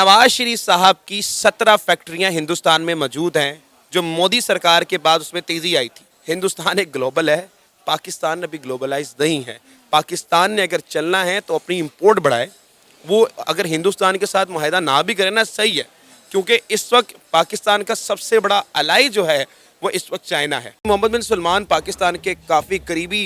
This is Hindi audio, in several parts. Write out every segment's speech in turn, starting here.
नवाज शरीफ साहब की 17 फैक्ट्रियां हिंदुस्तान में मौजूद हैं। जो मोदी सरकार के बाद उसमें तेजी आई थी। हिंदुस्तान एक ग्लोबल है, पाकिस्तान अभी ग्लोबलाइज नहीं है। पाकिस्तान ने अगर चलना है तो अपनी इंपोर्ट बढ़ाए। वो अगर हिंदुस्तान के साथ मुआहदा ना भी करे ना, सही है, क्योंकि इस वक्त पाकिस्तान का सबसे बड़ा अलाई जो है वो इस वक्त चाइना है। मोहम्मद बिन सलमान पाकिस्तान के काफ़ी करीबी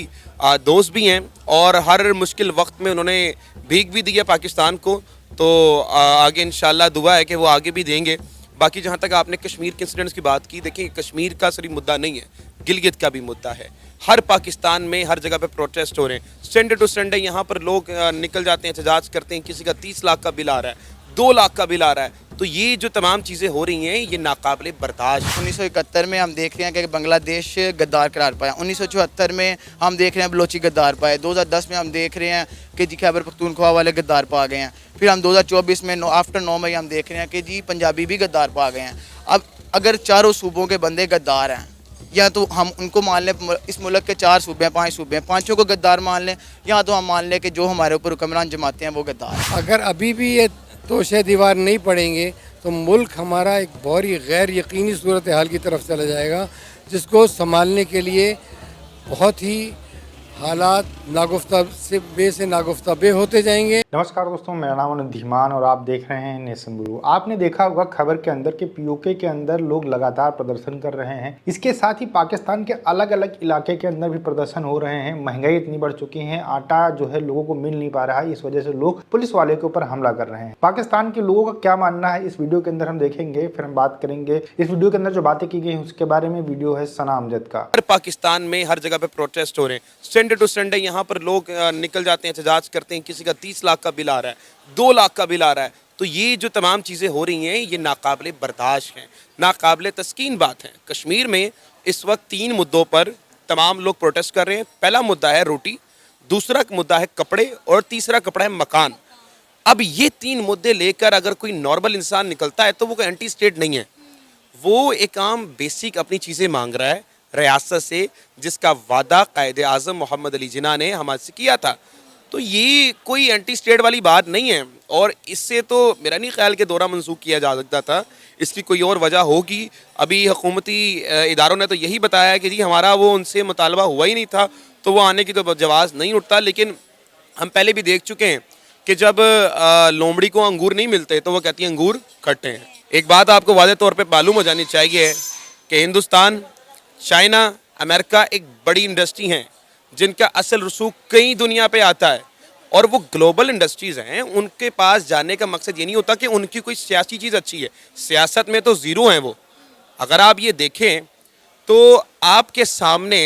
दोस्त भी हैं और हर मुश्किल वक्त में उन्होंने भीख भी दी है पाकिस्तान को। तो आगे इंशाल्लाह दुआ है कि वो आगे भी देंगे। बाकी जहाँ तक आपने कश्मीर के इंसिडेंट्स की बात की, देखिए कश्मीर का सिर्फ मुद्दा नहीं है, गिलगित का भी मुद्दा है। हर पाकिस्तान में हर जगह पे प्रोटेस्ट हो रहे हैं। संडे टू संडे यहाँ पर लोग निकल जाते हैं, एहतजाज करते हैं। किसी का 30 लाख का बिल आ रहा है, 2 लाख का बिल आ रहा है। तो ये जो तमाम चीज़ें हो रही हैं ये नाकाबिले बर्दाश्त। 1971 में हम देख रहे हैं कि बांग्लादेश गद्दार करार पाया। 1974 में हम देख रहे हैं बलोची गद्दार पाए। 2010 में हम देख रहे हैं कि जी खैबर पख्तूनख्वा वाले गद्दार पा गए हैं। फिर हम 2024 में आफ्टर 9 मई हम देख रहे हैं कि जी पंजाबी भी गद्दार पा गए हैं। अब अगर चारों सूबों के बंदे गद्दार हैं, या तो हम उनको मान लें, इस मुल्क के 4 सूबे हैं, 5 सूबे हैं, 5 को गद्दार मान लें, या तो हम मान लें कि जो हमारे ऊपर हुक्मरान जमाते हैं वो गद्दार हैं। अगर अभी भी ये तोशे दीवार नहीं पड़ेंगे तो मुल्क हमारा एक बहुत ही गैर यकीनी सूरत हाल की तरफ चला जाएगा, जिसको संभालने के लिए बहुत ही हालात नागुफ्ता से नागुफ्ता बे होते जाएंगे। नमस्कार दोस्तों, मेरा नाम अनुज धीमान और आप देख रहे हैं नेशन ब्लू। आपने देखा होगा खबर के अंदर कि पीओके के अंदर लोग लगातार प्रदर्शन कर रहे हैं। इसके साथ ही पाकिस्तान के अलग अलग इलाके के अंदर भी प्रदर्शन हो रहे हैं। महंगाई इतनी बढ़ चुकी है, आटा जो है लोगों को मिल नहीं पा रहा है, इस वजह से लोग पुलिस वाले के ऊपर हमला कर रहे हैं। पाकिस्तान के लोगों का क्या मानना है इस वीडियो के अंदर हम देखेंगे, फिर हम बात करेंगे इस वीडियो के अंदर जो बातें की गई हैं उसके बारे में। वीडियो है सना अमजद का। पाकिस्तान में हर जगह पे प्रोटेस्ट हो रहे हैं। संडे टू संडे यहाँ पर लोग निकल जाते हैं, एहतजाज करते हैं। किसी का 30 लाख का बिल आ रहा है, 2 लाख का बिल आ रहा है। तो ये जो तमाम चीज़ें हो रही हैं ये नाकाबिले बर्दाश्त हैं, नाकाबिले तस्कीन बात है। कश्मीर में इस वक्त 3 मुद्दों पर तमाम लोग प्रोटेस्ट कर रहे हैं। पहला मुद्दा है रोटी, दूसरा मुद्दा है कपड़े और तीसरा कपड़ा है मकान। अब ये 3 मुद्दे लेकर अगर कोई नॉर्मल इंसान निकलता है तो वो कोई एंटी स्टेट नहीं है, वो एक आम बेसिक अपनी चीज़ें मांग रहा है रियासत से, जिसका वादा कायदे आज़म मोहम्मद अली जिन्ना ने हमसे किया था। तो ये कोई एंटी स्टेट वाली बात नहीं है और इससे तो मेरा नहीं ख्याल कि दौरा मंसूख किया जा सकता था। इसकी कोई और वजह होगी। अभी हुकूमती इदारों ने तो यही बताया कि जी हमारा वो उनसे मुतालबा हुआ ही नहीं था, तो वो आने की तो जवाज़ नहीं उठता। लेकिन हम पहले भी देख चुके हैं कि जब लोमड़ी को अंगूर नहीं मिलते तो वो कहती है अंगूर खट्टे हैं। एक बात आपको वाज़े तौर पर मालूम हो जानी चाहिए कि हिंदुस्तान, चाइना, अमेरिका एक बड़ी इंडस्ट्री हैं जिनका असल रसूख कई दुनिया पे आता है और वो ग्लोबल इंडस्ट्रीज़ हैं। उनके पास जाने का मकसद ये नहीं होता कि उनकी कोई सियासी चीज़ अच्छी है। सियासत में तो ज़ीरो हैं वो। अगर आप ये देखें तो आपके सामने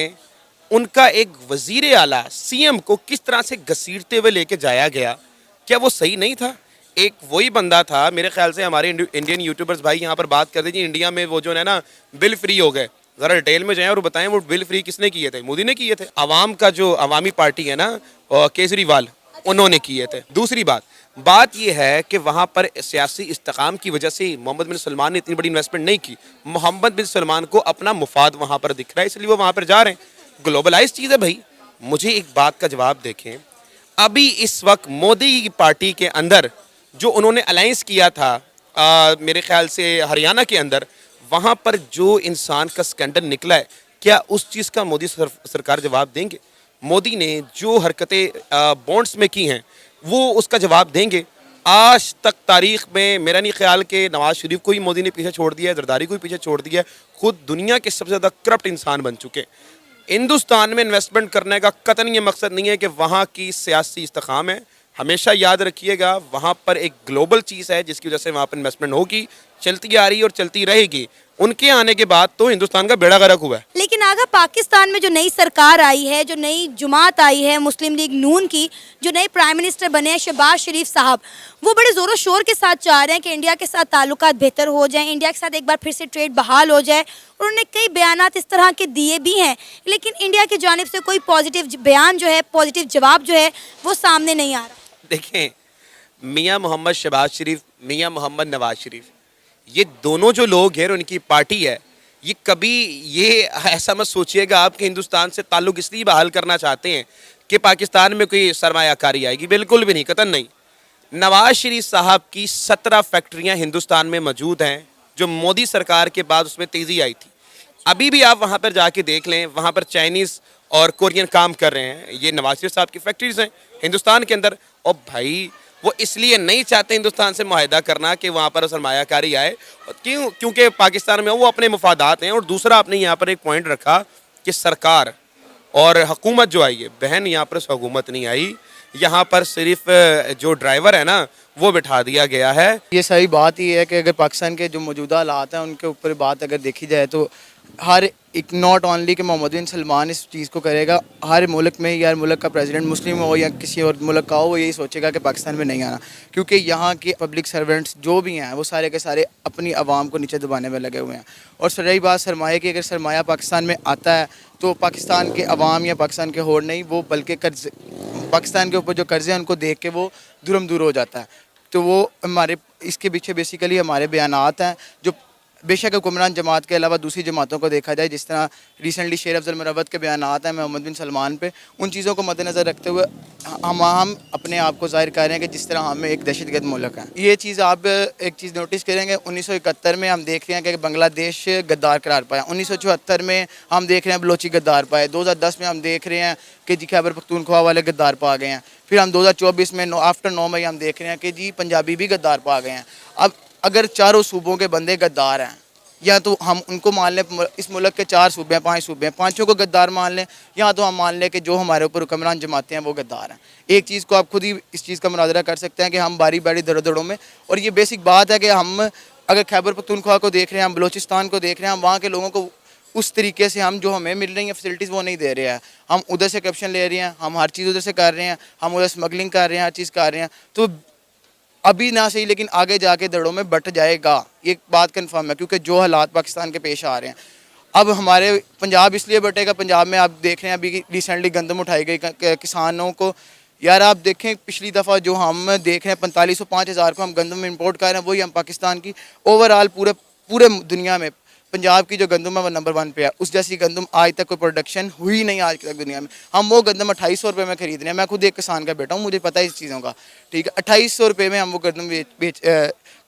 उनका एक वज़ीर आला सीएम को किस तरह से घसीटते हुए लेके जाया गया, क्या वो सही नहीं था? एक वही बंदा था, मेरे ख्याल से हमारे इंडियन यूट्यूबर्स भाई यहाँ पर बात कर दीजिए, इंडिया में वो जो है ना बिल फ्री हो गए, ज़रा डिटेल में जाएं और बताएं वो बिल फ्री किसने किए थे? मोदी ने किए थे। आवाम का जो अवामी पार्टी है ना, केजरीवाल, उन्होंने किए थे। दूसरी बात ये है कि वहाँ पर सियासी इस्तेकाम की वजह से मोहम्मद बिन सलमान ने इतनी बड़ी इन्वेस्टमेंट नहीं की। मोहम्मद बिन सलमान को अपना मुफाद वहाँ पर दिख रहा है, इसलिए वो वहाँ पर जा रहे हैं। ग्लोबलाइज चीज़ है भाई। मुझे एक बात का जवाब देखें, अभी इस वक्त मोदी की पार्टी के अंदर जो उन्होंने अलायंस किया था मेरे ख्याल से हरियाणा के अंदर, वहाँ पर जो इंसान का स्कैंडल निकला है, क्या उस चीज़ का मोदी सरकार जवाब देंगे? मोदी ने जो हरकतें बॉन्ड्स में की हैं वो उसका जवाब देंगे? आज तक तारीख में मेरा नहीं ख्याल कि नवाज शरीफ को ही मोदी ने पीछे छोड़ दिया है, जरदारी को ही पीछे छोड़ दिया है। खुद दुनिया के सबसे ज़्यादा करप्ट इंसान बन चुके हैं। हिंदुस्तान में इन्वेस्टमेंट करने का कतई ये मकसद नहीं है कि वहाँ की सियासी इस्तेकाम है। हमेशा याद रखिएगा वहाँ पर एक ग्लोबल चीज़ है जिसकी वजह से वहाँ पर इन्वेस्टमेंट होगी, चलती आ रही है और चलती रहेगी। उनके आने के बाद तो हिंदुस्तान का बेड़ा गर्क हुआ है। लेकिन आगा पाकिस्तान में जो नई सरकार आई है, जो नई जुमात आई है मुस्लिम लीग नून की, जो नए प्राइम मिनिस्टर बने हैं शहबाज शरीफ साहब, वो बड़े ज़ोरों शोर के साथ चाह रहे हैं कि इंडिया के साथ ताल्लुकात बेहतर हो जाएं, इंडिया के साथ एक बार फिर से ट्रेड बहाल हो जाए। उन्होंने कई बयानात इस तरह के दिए भी हैं, लेकिन इंडिया की जानिब से कोई पॉजिटिव बयान जो है, पॉजिटिव जवाब जो है वो सामने नहीं आ रहा। देखें, मियाँ मोहम्मद शहबाज शरीफ, मियाँ मोहम्मद नवाज शरीफ, ये दोनों जो लोग हैं, उनकी पार्टी है, ये कभी ये ऐसा मत सोचिएगा आप कि हिंदुस्तान से ताल्लुक़ इसलिए बहाल करना चाहते हैं कि पाकिस्तान में कोई सरमायाकारी आएगी। बिल्कुल भी नहीं, कतई नहीं। नवाज शरीफ साहब की 17 फैक्ट्रियां हिंदुस्तान में मौजूद हैं जो मोदी सरकार के बाद उसमें तेज़ी आई थी। अभी भी आप वहां पर जाके देख लें, वहां पर चाइनीज़ और कोरियन काम कर रहे हैं। ये नवाज शरीफ साहब की फैक्ट्रीज हैं हिंदुस्तान के अंदर। और भाई वो इसलिए नहीं चाहते हिंदुस्तान से मुआहदा करना कि वहाँ पर सरमायाकारी आए, क्योंकि पाकिस्तान में वो अपने मुफादात हैं। और दूसरा आपने यहाँ पर एक पॉइंट रखा कि सरकार और हुकूमत जो आई है, बहन यहाँ पर हुकूमत नहीं आई, यहाँ पर सिर्फ जो ड्राइवर है ना वो बिठा दिया गया है। ये सही बात ही है कि अगर पाकिस्तान के जो मौजूदा हालात हैं उनके ऊपर बात अगर देखी जाए तो हर एक नॉट ओनली कि मोहम्मद बिन सलमान इस चीज़ को करेगा, हर मुल्क में या हर मुल्क का प्रेसिडेंट मुस्लिम हो या किसी और मुल्क का हो, वो यही सोचेगा कि पाकिस्तान में नहीं आना, क्योंकि यहाँ के पब्लिक सर्वेंट्स जो भी हैं वो सारे के सारे अपनी आवाम को नीचे दबाने में लगे हुए हैं। और रही बात सरमाए की, अगर सरमाया पाकिस्तान में आता है तो पाकिस्तान के अवाम या पाकिस्तान के होड़ नहीं, वो बल्कि कर्ज पाकिस्तान के ऊपर जो कर्जे हैं उनको देख के वो दुरम दूर हो जाता है। तो वो हमारे इसके पीछे बेसिकली हमारे बयानात हैं जो बेशक हुक्मरान जमात के अलावा दूसरी जमातों को देखा जाए, जिस तरह रिसेंटली शेर अफजल मरवत के बयानात हैं मोहम्मद बिन सलमान पे, उन चीज़ों को मद्देनज़र रखते हुए हम अपने आप को ज़ाहिर कर रहे हैं कि जिस तरह हम एक दहशतगर्द मुल्क हैं। ये चीज़ आप एक चीज़ नोटिस करेंगे, 1971 में हम देख रहे हैं कि बांग्लादेश गद्दार करार पाया, 1974 में हम देख रहे हैं बलोची गद्दार पाए, 2010 में हम देख रहे हैं कि जी खैबर पख्तूनख्वा वाले गद्दार पा गए हैं, फिर हम 2024 में आफ्टर 9 मई हम देख रहे हैं कि जी पंजाबी भी गद्दार पा गए हैं। अब अगर चारों सूबों के बंदे गद्दार हैं, या तो हम उनको मान लें, इस मुल्क के 4 सूबे हैं, 5 सूबे हैं, 5 को गद्दार मान लें, या तो हम मान लें कि जो हमारे ऊपर हुक्मरान जमाते हैं वो गद्दार हैं। एक चीज़ को आप खुद ही इस चीज़ का मुनाजरा कर सकते हैं कि हम बारी बारी दरों में, और ये बेसिक बात है कि हम अगर खैबर पख्तूनख्वा को देख रहे हैं, हम बलोचिस्तान को देख रहे हैं, हम वहाँ के लोगों को उस तरीके से हम जो हमें मिल रही हैं फैसिलिटीज़ वो नहीं दे रहे हैं। हम उधर से करप्शन ले रहे हैं, हम हर चीज़ उधर से कर रहे हैं, हम उधर स्मगलिंग कर रहे हैं, हर चीज़ कर रहे हैं। तो अभी ना सही लेकिन आगे जाके दड़ों में बट जाएगा, ये बात कन्फर्म है, क्योंकि जो हालात पाकिस्तान के पेश आ रहे हैं। अब हमारे पंजाब इसलिए बटेगा, पंजाब में आप देख रहे हैं अभी रिसेंटली गंदम उठाई गई किसानों को। यार आप देखें पिछली दफ़ा जो हम देख रहे हैं 4500 5000 को हम गंदम इम्पोर्ट कर रहे हैं, वही हम पाकिस्तान की ओवरऑल पूरे दुनिया में पंजाब की जो गंदम है वो नंबर 1 पे है। उस जैसी गंदम आज तक कोई प्रोडक्शन हुई नहीं आज तक दुनिया में। हम वो गंदम 2800 रुपये में खरीद रहे हैं। मैं खुद एक किसान का बेटा हूँ, मुझे पता है इस चीज़ों का, ठीक है। 2800 रुपये में हम वो गंदम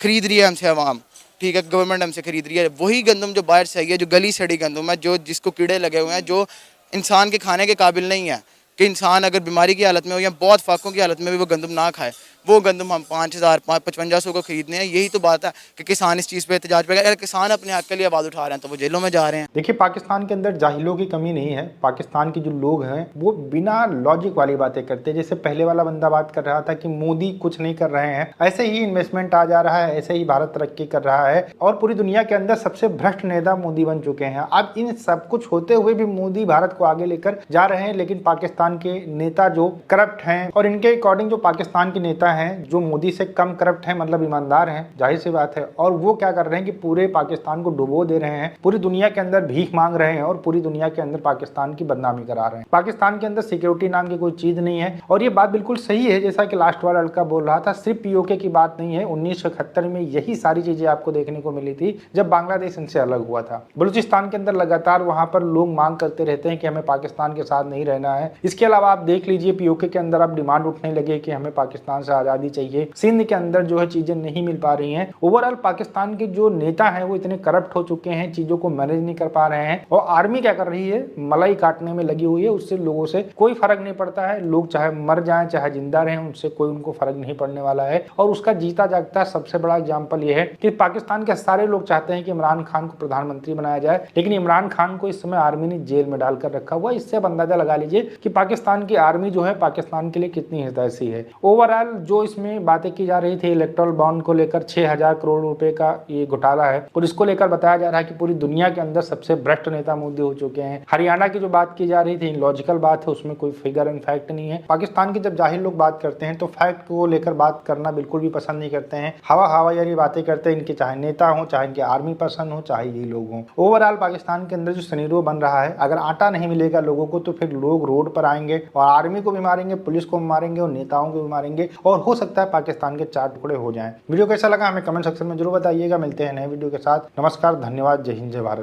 खरीद रही है हमसे आवाम, ठीक है, गवर्नमेंट हमसे खरीद रही है। वही गंदम जो बाहर से आई है, जो गली सड़ी गंदम है, जो जिसको कीड़े लगे हुए हैं, जो इंसान के खाने के काबिल नहीं है, कि इंसान अगर बीमारी की हालत में हो या बहुत फाकों की हालत में भी वो गंदम ना खाए, वो गंदम हम 5000 5500 को खरीदने हैं। यही तो बात है कि किसान इस चीज़ पे एहतजाज पे, अगर किसान अपने हक के लिए आवाज़ उठा रहे हैं तो वो जेलों में जा रहे हैं। देखिए, पाकिस्तान के अंदर जाहिलों की कमी नहीं है। पाकिस्तान के जो लोग हैं वो बिना लॉजिक वाली बातें करते हैं। जैसे पहले वाला बंदा बात कर रहा था कि मोदी कुछ नहीं कर रहे हैं, ऐसे ही इन्वेस्टमेंट आ जा रहा है, ऐसे ही भारत तरक्की कर रहा है और पूरी दुनिया के अंदर सबसे भ्रष्ट नेता मोदी बन चुके हैं। अब इन सब कुछ होते हुए भी मोदी भारत को आगे लेकर जा रहे हैं, लेकिन पाकिस्तान के नेता जो करप्ट हैं, और इनके अकॉर्डिंग जो पाकिस्तान के नेता हैं जो मोदी से कम करप्ट हैं, मतलब ईमानदार हैं, जाहिर सी बात है, और वो क्या कर रहे हैं कि पूरे पाकिस्तान को डुबो दे रहे हैं, पूरी दुनिया के अंदर भीख मांग रहे हैं और पूरी दुनिया के अंदर पाकिस्तान की बदनामी करा रहे हैं। पाकिस्तान के अंदर सिक्योरिटी नाम की कोई चीज नहीं है, और ये बात बिल्कुल सही है जैसा कि लास्ट वाला लड़का बोल रहा था, सिर्फ पीओके की बात नहीं है। 1971 में यही सारी चीजें आपको देखने को मिली थी जब बांग्लादेश इनसे अलग हुआ था। बलूचिस्तान के अंदर लगातार वहां पर लोग मांग करते रहते हैं कि हमें पाकिस्तान के साथ नहीं रहना है। इसके अलावा आप देख लीजिए पीओके के अंदर अब डिमांड उठने लगे कि हमें पाकिस्तान से आजादी चाहिए। सिंध के अंदर जो है चीजें नहीं मिल पा रही हैं। ओवरऑल पाकिस्तान के जो नेता हैं वो इतने करप्ट हो चुके हैं, चीजों को मैनेज नहीं कर पा रहे हैं, और आर्मी क्या कर रही है, मलाई काटने में लगी हुई है। उससे लोगों से कोई फर्क नहीं पड़ता है, लोग चाहे मर जाएं चाहे जिंदा रहें, उनसे कोई उनको फर्क नहीं पड़ने वाला है। और उसका जीता जागता सबसे बड़ा एग्जाम्पल यह है कि पाकिस्तान के सारे लोग चाहते हैं कि इमरान खान को प्रधानमंत्री बनाया जाए, लेकिन इमरान खान को इस समय आर्मी ने जेल में डालकर रखा हुआ है। इससे अब अंदाजा लगा लीजिए कि पाकिस्तान की आर्मी जो है पाकिस्तान के लिए कितनी हितैषी है। ओवरऑल जो इसमें बातें की जा रही थी इलेक्टोरल बॉन्ड को लेकर 6000 करोड़ रुपए का ये घोटाला है, और इसको लेकर बताया जा रहा है कि पूरी दुनिया के अंदर सबसे भ्रष्ट नेता मोदी हो चुके हैं। हरियाणा की जो बात की जा रही थी लॉजिकल बात है, उसमें कोई फिगर एंड फैक्ट नहीं है। पाकिस्तान के जब जाहिल लोग बात करते हैं तो फैक्ट को लेकर बात करना बिल्कुल भी पसंद नहीं करते हैं। हवा यानी बातें करते हैं, इनके चाहे नेता हो, चाहे इनके आर्मी पर्सन हो, चाहे ये लोग हों। ओवरऑल पाकिस्तान के अंदर जो सिनेरियो बन रहा है, अगर आटा नहीं मिलेगा लोगों को तो फिर लोग रोड पर आएंगे और आर्मी को भी मारेंगे, पुलिस को भी मारेंगे और नेताओं को भी मारेंगे, और हो सकता है पाकिस्तान के 4 टुकड़े हो जाएं। वीडियो कैसा लगा हमें कमेंट सेक्शन में जरूर बताइएगा। मिलते हैं नए वीडियो के साथ। नमस्कार, धन्यवाद, जय हिंद, जय भारत।